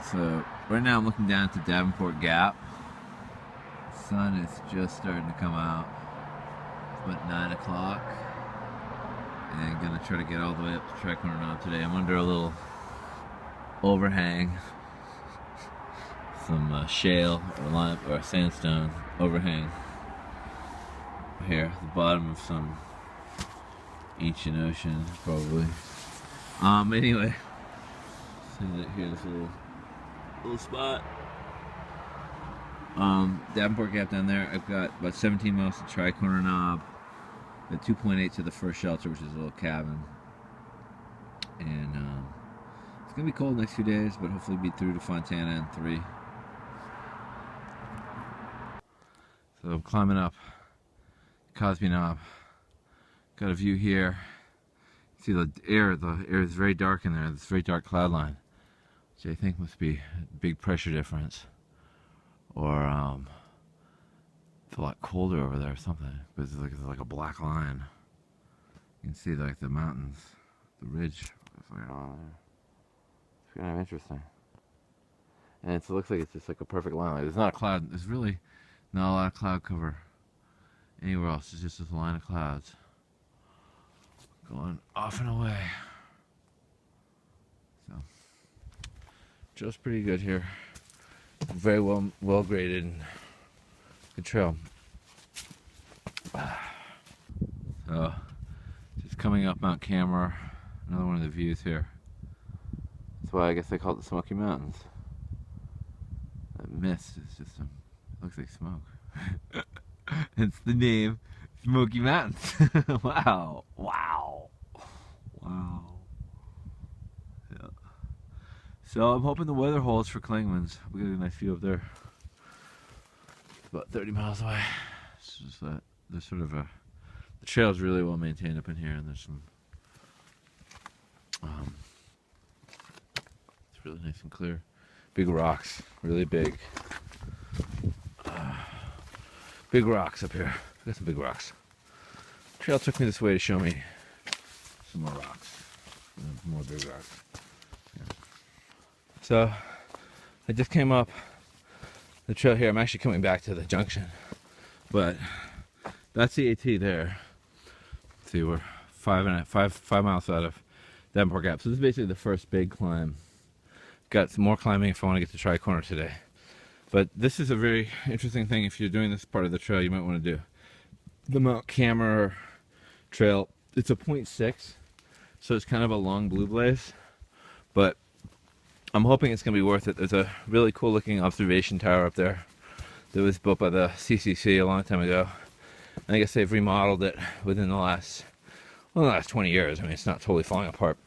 So right now I'm looking down to Davenport Gap. Sun is just starting to come out. It's about 9 o'clock. And I'm gonna try to get all the way up to Tri-Corner Knob today. I'm under a little overhang. Some shale or sandstone overhang. Here, at the bottom of some ancient ocean, probably. Anyway. See that here, this little spot. Davenport Gap down there. I've got about 17 miles to Tri-Corner Knob. Got 2.8 to the first shelter, which is a little cabin. And it's gonna be cold next few days, but hopefully be through to Fontana in 3. So I'm climbing up Cosby Knob. Got a view here. See the air is very dark in there. It's a very dark cloud line, which I think must be a big pressure difference, or it's a lot colder over there or something. But it's like a black line. You can see like the mountains, the ridge. It's like, oh, it's kind of interesting. And it looks like it's just like a perfect line. Like, there's not a cloud. There's really not a lot of cloud cover anywhere else. It's just this line of clouds going off and away. So, just pretty good here. Very well graded and good trail. So, just coming up Mount Camera, another one of the views here. That's why I guess they call it the Smoky Mountains. That mist is just looks like smoke. It's the name, Smoky Mountains. Wow. Yeah. So I'm hoping the weather holds for Klingman's. We got a nice view up there. It's about 30 miles away. It's just that there's sort of the trail's really well maintained up in here, and there's some it's really nice and clear. Big rocks, really big. Big rocks up here. Got some big rocks. Trail took me this way to show me some more rocks. More big rocks. Yeah. So I just came up the trail here. I'm actually coming back to the junction, but that's the AT there. Let's see, we're 5 miles out of Davenport Gap. So this is basically the first big climb. Got some more climbing if I want to get to Tri-Corner today. But this is a very interesting thing. If you're doing this part of the trail, you might want to do the Mount Camera trail. It's a 0.6, so it's kind of a long blue blaze, but I'm hoping it's going to be worth it. There's a really cool looking observation tower up there that was built by the CCC a long time ago. And I guess they've remodeled it within the last 20 years. I mean, it's not totally falling apart.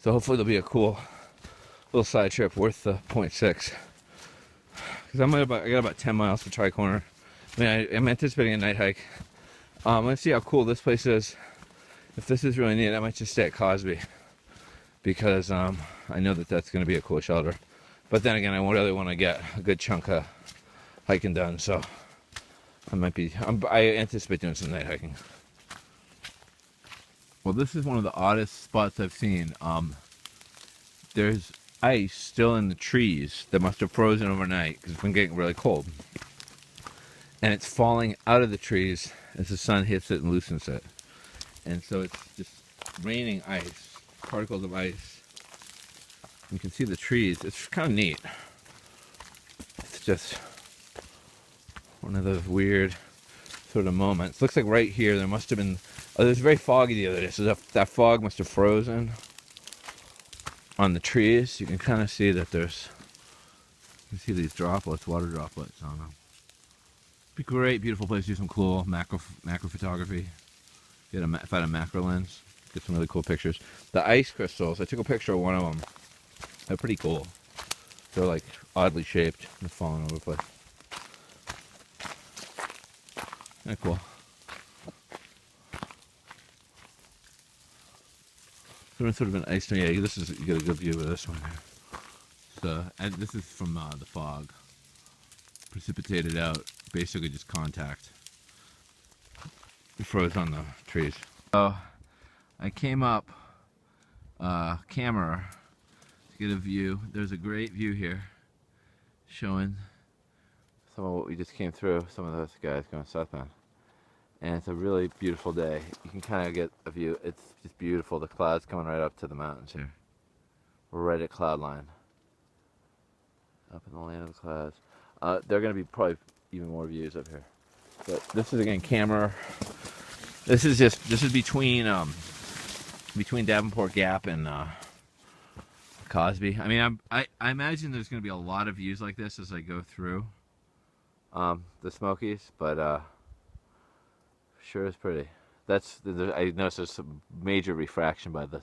So hopefully there'll be a cool little side trip worth the 0.6. Because I got about 10 miles to Tri-Corner. I mean, I'm anticipating a night hike. Let's see how cool this place is. If this is really neat, I might just stay at Cosby, because I know that that's going to be a cool shelter. But then again, I really want to get a good chunk of hiking done, so I anticipate doing some night hiking. Well, this is one of the oddest spots I've seen. There's ice still in the trees that must have frozen overnight because it's been getting really cold, and it's falling out of the trees as the sun hits it and loosens it, and so it's just raining ice, particles of ice. You can see the trees. It's kind of neat. It's just one of those weird sort of moments. Looks like right here there must have been, it was very foggy the other day, so that fog must have frozen on the trees. You can kind of see that you can see these droplets, water droplets on them. Be great, beautiful place to do some cool macro photography. If I had a macro lens, get some really cool pictures. The ice crystals, I took a picture of one of them. They're pretty cool. They're like oddly shaped and falling over the place. Kind of cool. Sort of an ice. Yeah, you get a good view of this one here. So, and this is from the fog, precipitated out, basically just contact. It froze on the trees. So I came up Camera to get a view. There's a great view here showing some of what we just came through, some of those guys going southbound. And it's a really beautiful day. You can kind of get a view. It's just beautiful. The clouds coming right up to the mountains here. We're right at cloud line. Up in the land of the clouds. There are going to be probably even more views up here. But this is again camera. This is between Davenport Gap and Cosby. I mean, I imagine there's going to be a lot of views like this as I go through the Smokies, but sure is pretty. I noticed there's some major refraction by the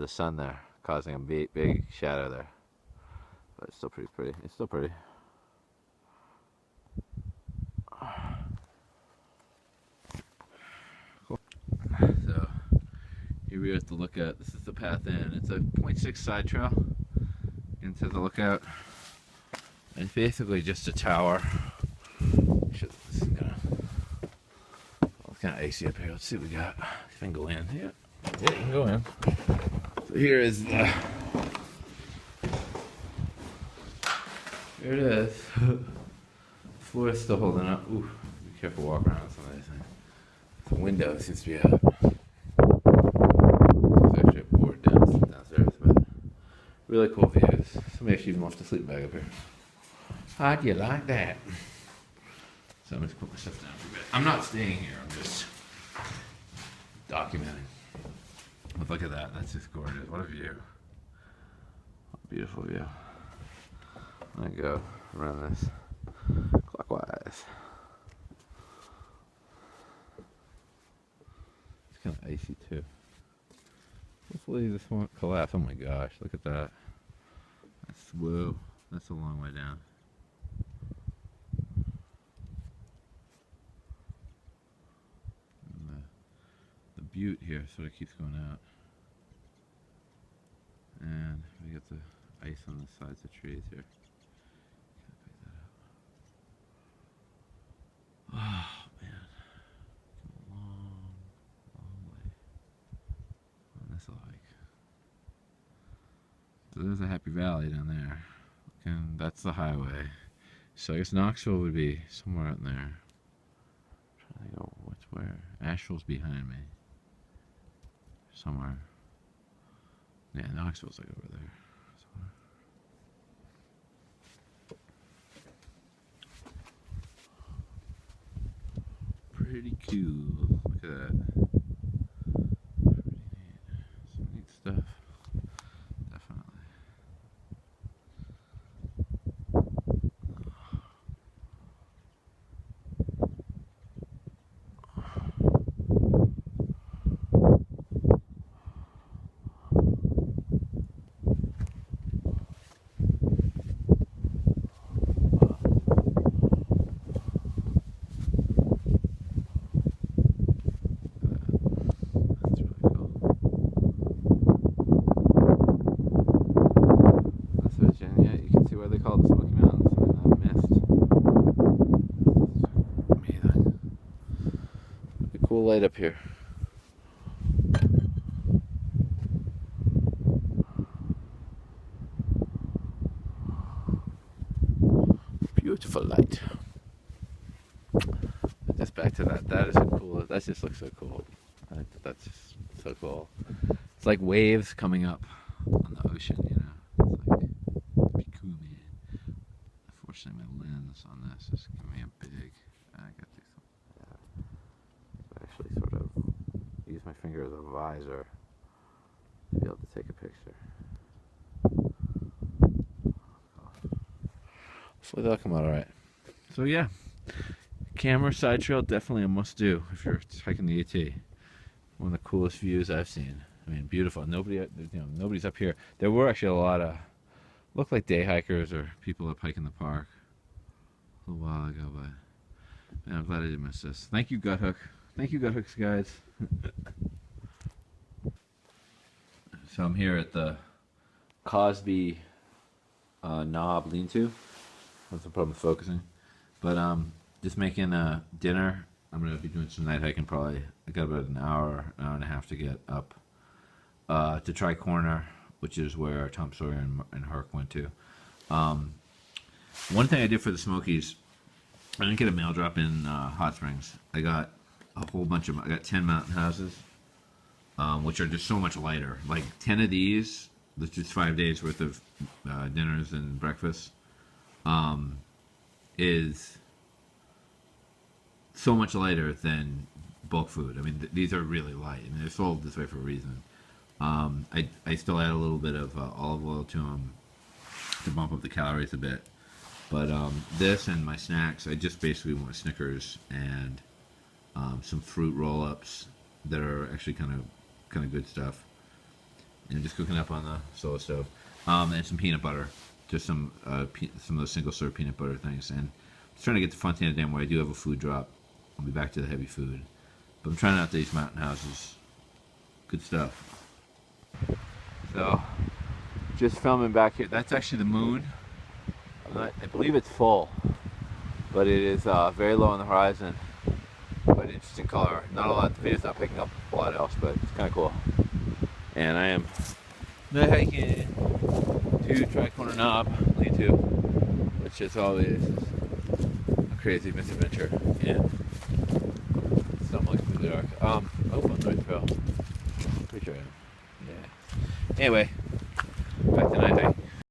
sun there, causing a big shadow there. But it's still pretty. It's still pretty. Cool. So here we are at the lookout. This is the path in. It's a 0.6 side trail into the lookout. It's basically just a tower. This is kind of icy up here. Let's see what we got. If I can go in. Yeah, you can go in. So here is the. Here it is. The floor is still holding up. Ooh, be careful walking around some of these things. The window seems to be up. There's actually a board downstairs, but really cool views. Somebody actually even left a sleeping bag up here. How do you like that? So I'm just put my stuff down for a bit. I'm not staying here. I'm just documenting. But look at that. That's just gorgeous. What a view. What a beautiful view. I'm going to go around this clockwise. It's kind of icy too. Hopefully this won't collapse. Oh my gosh, look at that. Whoa, that's a long way down. And the butte here sort of keeps going out. And we got the ice on the sides of trees here. Oh man, a long way. What's this like? So there's a Happy Valley down there, and that's the highway. So I guess Knoxville would be somewhere out there. I'm trying to go, what's where? Asheville's behind me. Somewhere. Yeah, Knoxville's like over there. Somewhere. Pretty cool. Look at that. Pretty neat. Some neat stuff. Definitely. Cool light up here. Beautiful light. Just back to that. That is a cool. That just looks so cool. That's just so cool. It's like waves coming up on the ocean, you know. It's like pretty cool, man. Unfortunately, my lens on this is giving me a big. I got these. Actually sort of use my finger as a visor to be able to take a picture. Hopefully that'll come out alright. So yeah, camera side trail definitely a must do if you're hiking the AT. One of the coolest views I've seen. I mean, beautiful. Nobody's up here. There were actually a lot of looked like day hikers or people up hiking the park a little while ago, but man, I'm glad I didn't miss this. Thank you, Gut Hook. Thank you, Gut Hooks guys. So I'm here at the Cosby Knob lean-to. That's the problem with focusing. But just making dinner. I'm gonna be doing some night hiking probably. I got about an hour and a half to get up to try corner which is where Tom Sawyer and Herc went to. One thing I did for the Smokies, I didn't get a mail drop in Hot Springs. I got a whole bunch of, I got 10 mountain houses, which are just so much lighter. Like 10 of these, that's just 5 days worth of dinners and breakfasts, is so much lighter than bulk food. I mean, these are really light, and they're sold this way for a reason. I still add a little bit of olive oil to them to bump up the calories a bit. But this and my snacks, I just basically want Snickers and some fruit roll-ups that are actually kind of good stuff. And just cooking up on the solo stove. And some peanut butter, just some of those single-serve peanut butter things. And I'm trying to get to Fontana Dam where I do have a food drop. I'll be back to the heavy food. But I'm trying out these mountain houses. Good stuff. So, just filming back here. That's actually the moon. I believe it's full, but it is very low on the horizon. But interesting color. Not a lot. The video's not picking up a lot else, but it's kind of cool. And I am not hiking to Tri-Corner Knob lead-to, which is always a crazy misadventure. And stumbling through the dark. Oh, on the right trail. Pretty sure I am. Yeah. Anyway, back to night hiking.